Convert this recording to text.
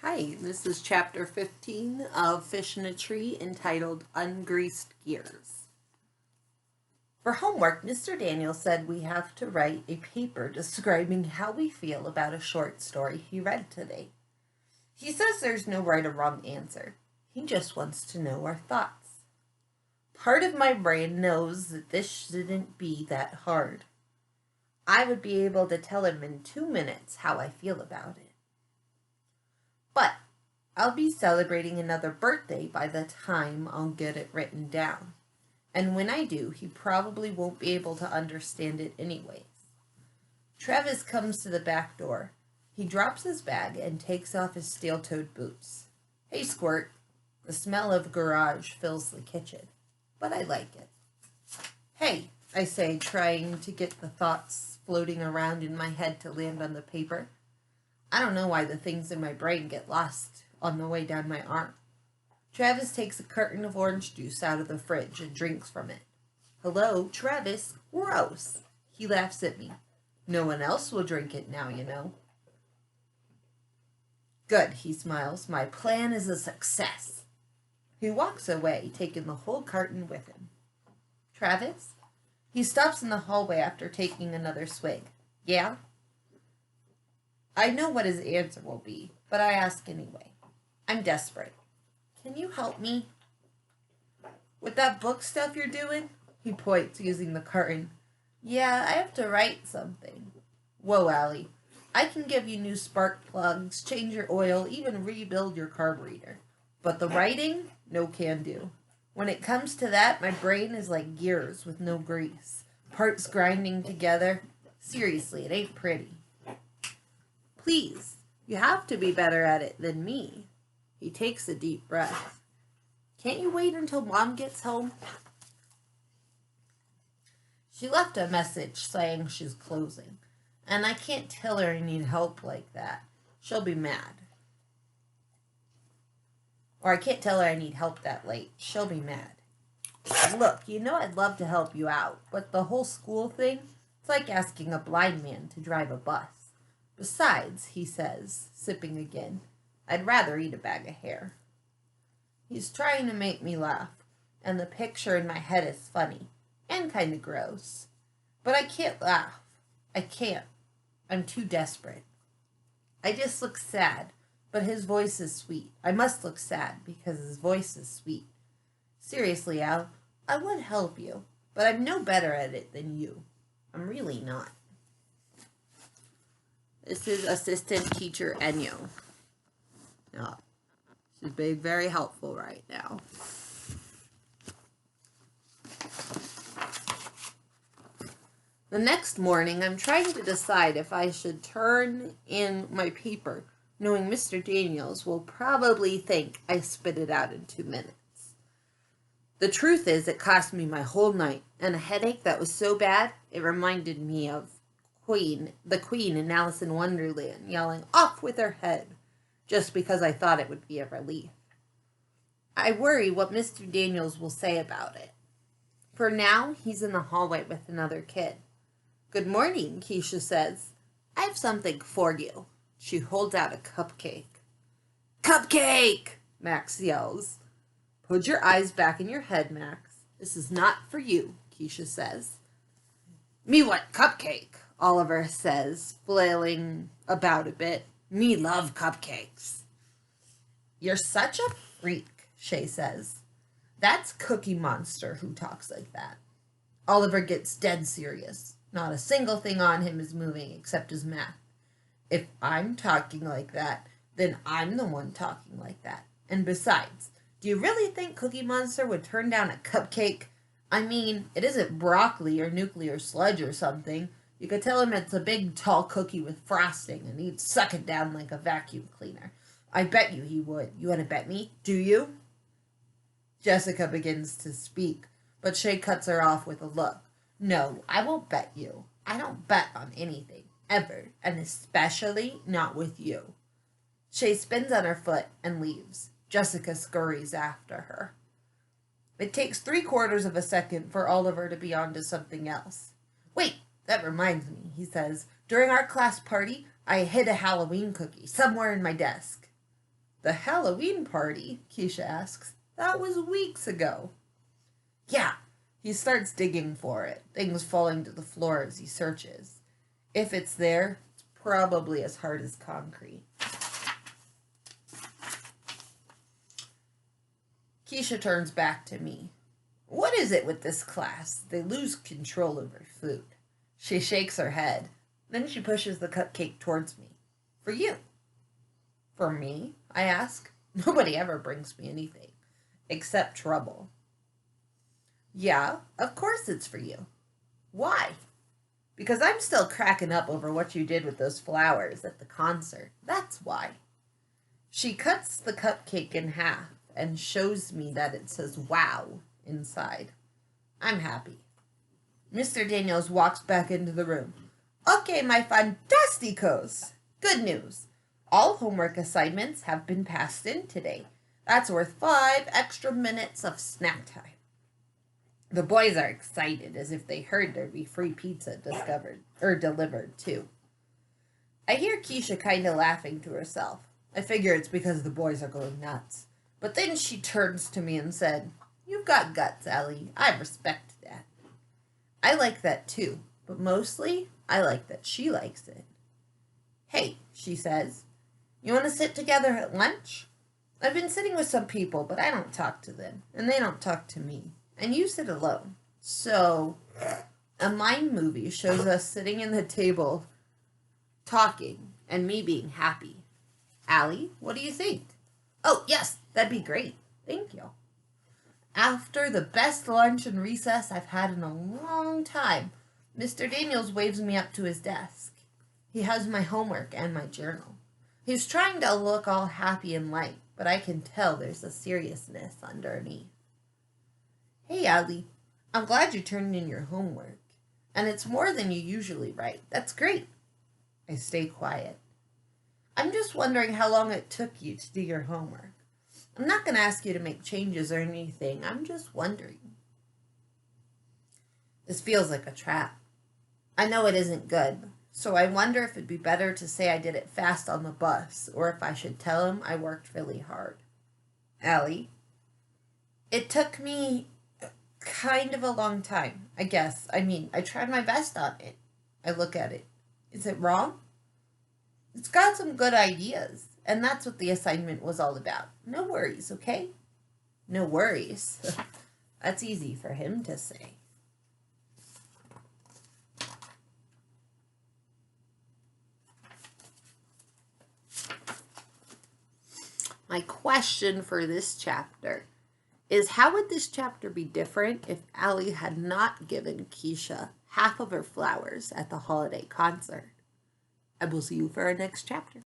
Hi, this is chapter 15 of Fish in a Tree entitled Ungreased Gears. For homework, Mr. Daniel said we have to write a paper describing how we feel about a short story he read today. He says there's no right or wrong answer. He just wants to know our thoughts. Part of my brain knows that this shouldn't be that hard. I would be able to tell him in 2 minutes how I feel about it. But I'll be celebrating another birthday by the time I'll get it written down. And when I do, he probably won't be able to understand it anyways. Travis comes to the back door. He drops his bag and takes off his steel-toed boots. Hey, Squirt. The smell of garage fills the kitchen, but I like it. Hey, I say, trying to get the thoughts floating around in my head to land on the paper. I don't know why the things in my brain get lost on the way down my arm. Travis takes a carton of orange juice out of the fridge and drinks from it. Hello, Travis. Gross. He laughs at me. No one else will drink it now, you know. Good, he smiles. My plan is a success. He walks away, taking the whole carton with him. Travis? He stops in the hallway after taking another swig. Yeah? I know what his answer will be, but I ask anyway. I'm desperate. Can you help me? With that book stuff you're doing? He points, using the carton. Yeah, I have to write something. Whoa, Allie. I can give you new spark plugs, change your oil, even rebuild your carburetor. But the writing? No can do. When it comes to that, my brain is like gears with no grease. Parts grinding together. Seriously, it ain't pretty. Please, you have to be better at it than me. He takes a deep breath. Can't you wait until Mom gets home? She left a message saying she's closing, and I can't tell her I need help like that. She'll be mad. Or I can't tell her I need help that late. She'll be mad. Look, you know I'd love to help you out, but the whole school thing, it's like asking a blind man to drive a bus. Besides, he says, sipping again, I'd rather eat a bag of hair. He's trying to make me laugh, and the picture in my head is funny, and kind of gross. But I can't laugh. I can't. I'm too desperate. I just look sad, but his voice is sweet. I must look sad, because his voice is sweet. Seriously, Al, I would help you, but I'm no better at it than you. I'm really not. This is Assistant Teacher Enyo. She's being very helpful right now. The next morning, I'm trying to decide if I should turn in my paper, knowing Mr. Daniels will probably think I spit it out in 2 minutes. The truth is, it cost me my whole night, and a headache that was so bad, it reminded me of the Queen in Alice in Wonderland, yelling, "Off with her head," just because I thought it would be a relief. I worry what Mr. Daniels will say about it. For now, he's in the hallway with another kid. Good morning, Keisha says. I have something for you. She holds out a cupcake. Cupcake! Max yells. Put your eyes back in your head, Max. This is not for you, Keisha says. Me want cupcake, Oliver says, flailing about a bit. Me love cupcakes. You're such a freak, Shay says. That's Cookie Monster who talks like that. Oliver gets dead serious. Not a single thing on him is moving except his mouth. If I'm talking like that, then I'm the one talking like that. And besides, do you really think Cookie Monster would turn down a cupcake? I mean, it isn't broccoli or nuclear sludge or something. You could tell him it's a big, tall cookie with frosting, and he'd suck it down like a vacuum cleaner. I bet you he would. You want to bet me? Do you? Jessica begins to speak, but Shay cuts her off with a look. No, I won't bet you. I don't bet on anything, ever, and especially not with you. Shay spins on her foot and leaves. Jessica scurries after her. It takes 3/4 of a second for Oliver to be on to something else. Wait, that reminds me, he says. During our class party, I hid a Halloween cookie somewhere in my desk. The Halloween party? Keisha asks. That was weeks ago. Yeah. He starts digging for it, things falling to the floor as he searches. If it's there, it's probably as hard as concrete. Keisha turns back to me. What is it with this class? They lose control over food. She shakes her head. Then she pushes the cupcake towards me. For you. For me? I ask. Nobody ever brings me anything. Except trouble. Yeah, of course it's for you. Why? Because I'm still cracking up over what you did with those flowers at the concert. That's why. She cuts the cupcake in half and shows me that it says wow inside. I'm happy. Mr. Daniels walks back into the room. Okay, my fantasticos. Good news. All homework assignments have been passed in today. That's worth 5 extra minutes of snack time. The boys are excited as if they heard there'd be free pizza delivered too. I hear Keisha kind of laughing to herself. I figure it's because the boys are going nuts. But then she turns to me and said, You've got guts, Allie. I respect that. I like that too, but mostly I like that she likes it. Hey, she says, you want to sit together at lunch? I've been sitting with some people, but I don't talk to them, and they don't talk to me. And you sit alone. So, a mind movie shows us sitting in the table talking and me being happy. Allie, what do you think? Oh, yes, that'd be great. Thank you. After the best lunch and recess I've had in a long time, Mr. Daniels waves me up to his desk. He has my homework and my journal. He's trying to look all happy and light, but I can tell there's a seriousness underneath. Hey, Allie, I'm glad you turned in your homework. And it's more than you usually write. That's great. I stay quiet. I'm just wondering how long it took you to do your homework. I'm not going to ask you to make changes or anything. I'm just wondering. This feels like a trap. I know it isn't good, so I wonder if it'd be better to say I did it fast on the bus, or if I should tell him I worked really hard. Allie, it took me kind of a long time, I guess. I mean, I tried my best on it. I look at it. Is it wrong? It's got some good ideas, and that's what the assignment was all about. No worries, okay? No worries. That's easy for him to say. My question for this chapter is, how would this chapter be different if Allie had not given Keisha half of her flowers at the holiday concert? I will see you for our next chapter.